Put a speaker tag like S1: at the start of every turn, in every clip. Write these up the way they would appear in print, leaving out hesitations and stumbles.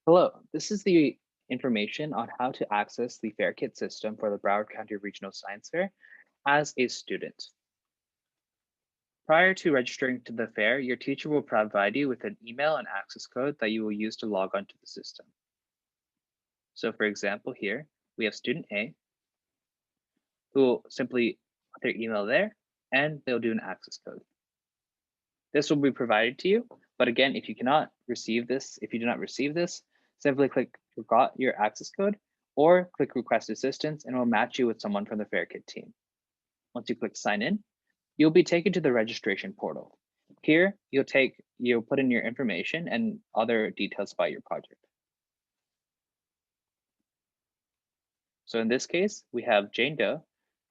S1: Hello, this is the information on how to access the FairKit system for the Broward County Regional Science Fair as a student. Prior to registering to the fair, your teacher will provide you with an email and access code that you will use to log onto the system. So for example, here we have student A who will simply put their email there and they'll do an access code. This will be provided to you, but again, if you do not receive this, simply click forgot your access code or click request assistance and it will match you with someone from the FairKit team. Once you click sign in, you'll be taken to the registration portal. Here, you'll put in your information and other details about your project. So in this case, we have Jane Doe.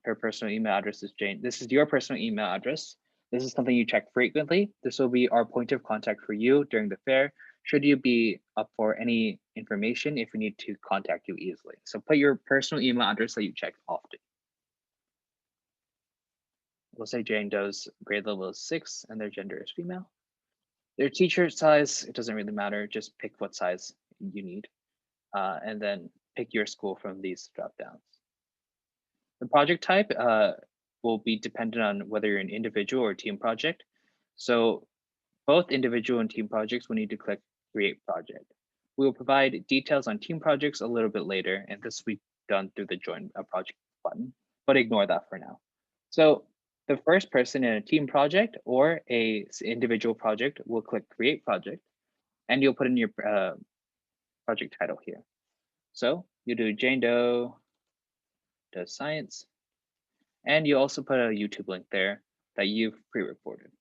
S1: Her personal email address is Jane. This is your personal email address. This is something you check frequently. This will be our point of contact for you during the fair. Should you be up for any information if we need to contact you easily. So put your personal email address that you check often. We'll say Jane Doe's grade level is 6 and their gender is female. Their t-shirt size, it doesn't really matter. Just pick what size you need. And then pick your school from these drop downs. The project type will be dependent on whether you're an individual or team project. So both individual and team projects will need to click create project. We will provide details on team projects a little bit later, and this will be done through the join a project button, but ignore that for now. So the first person in a team project or a individual project will click create project, and you'll put in your project title here. So you do Jane Doe does science, and you also put a YouTube link there that you've pre-recorded.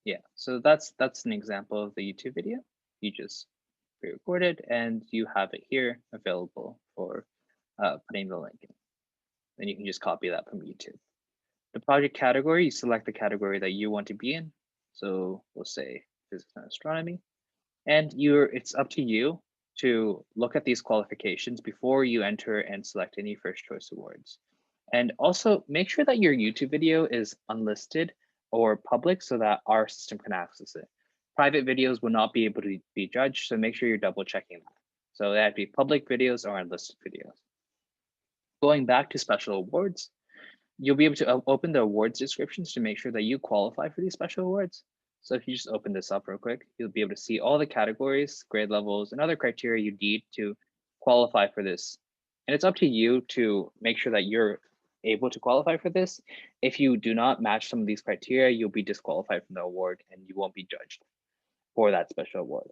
S1: Yeah, so that's an example of the YouTube video. You just pre-recorded and you have it here available for putting the link in. Then you can just copy that from YouTube. The project category, you select the category that you want to be in. So we'll say physics and astronomy. And it's up to you to look at these qualifications before you enter and select any first choice awards. And also make sure that your YouTube video is unlisted or public so that our system can access it. Private videos will not be able to be judged, so make sure you're double checking that. So they have to be public videos or unlisted videos. Going back to special awards, you'll be able to open the awards descriptions to make sure that you qualify for these special awards. So if you just open this up real quick, you'll be able to see all the categories, grade levels, and other criteria you need to qualify for this. And it's up to you to make sure that you're able to qualify for this. If you do not match some of these criteria, you'll be disqualified from the award and you won't be judged for that special award.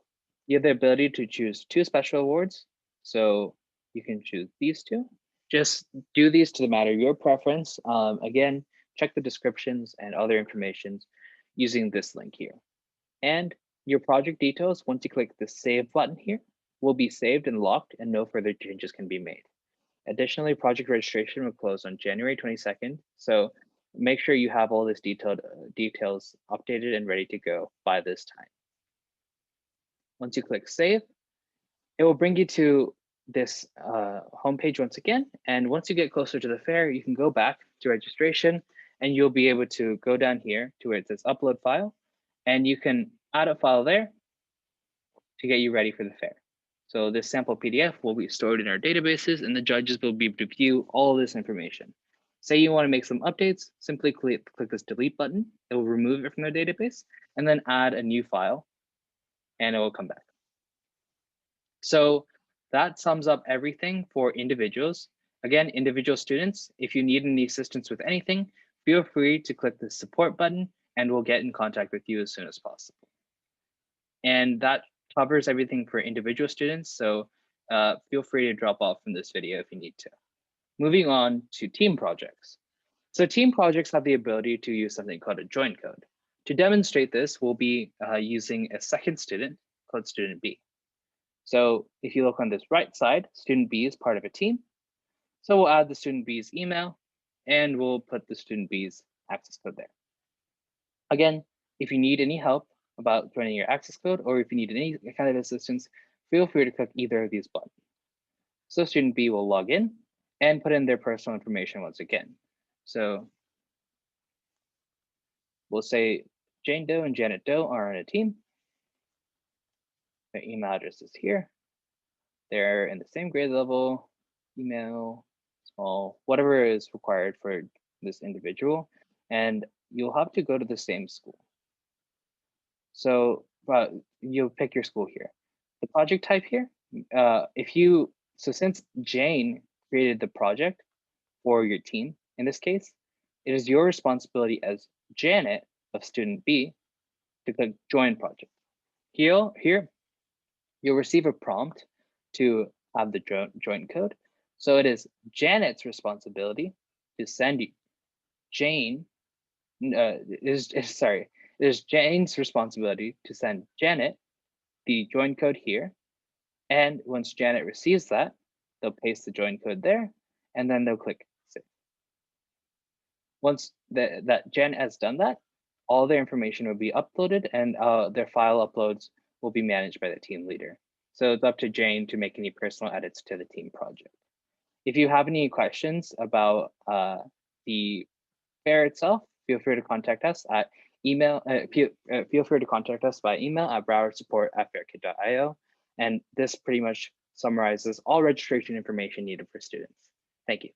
S1: You have the ability to choose 2 special awards. So you can choose these 2. Just do these to the matter of your preference. Again, check the descriptions and other information using this link here. And your project details, once you click the save button here, will be saved and locked and no further changes can be made. Additionally, project registration will close on January 22nd. So make sure you have all this details updated and ready to go by this time. Once you click save, it will bring you to this homepage once again. And once you get closer to the fair, you can go back to registration and you'll be able to go down here to where it says upload file, and you can add a file there to get you ready for the fair. So this sample PDF will be stored in our databases and the judges will be able to view all this information. Say you want to make some updates, simply click this delete button. It will remove it from the database and then add a new file and it will come back. So that sums up everything for individuals. Again, individual students, if you need any assistance with anything, feel free to click the support button and we'll get in contact with you as soon as possible. And that covers everything for individual students. So feel free to drop off from this video if you need to. Moving on to team projects. So team projects have the ability to use something called a join code. To demonstrate this, we'll be using a second student called student B. So if you look on this right side, student B is part of a team. So we'll add the student B's email and we'll put the student B's access code there. Again, if you need any help about joining your access code, or if you need any kind of assistance, feel free to click either of these buttons. So student B will log in and put in their personal information once again. So we'll say Jane Doe and Janet Doe are on a team. Their email address is here. They're in the same grade level, email, small, whatever is required for this individual. And you'll have to go to the same school. So you'll pick your school here. The project type here, so since Jane created the project for your team, in this case, it is your responsibility as Janet of student B to click join project. Here, you'll receive a prompt to have the join code. So it is Janet's responsibility to send Jane, it is Jane's responsibility to send Janet the join code here. And once Janet receives that, they'll paste the join code there, and then they'll click save. Once that Janet has done that, all their information will be uploaded, and their file uploads will be managed by the team leader. So it's up to Jane to make any personal edits to the team project. If you have any questions about the fair itself, feel free to contact us at email. Feel free to contact us by email at browardsupport@fairkit.io. And this pretty much summarizes all registration information needed for students. Thank you.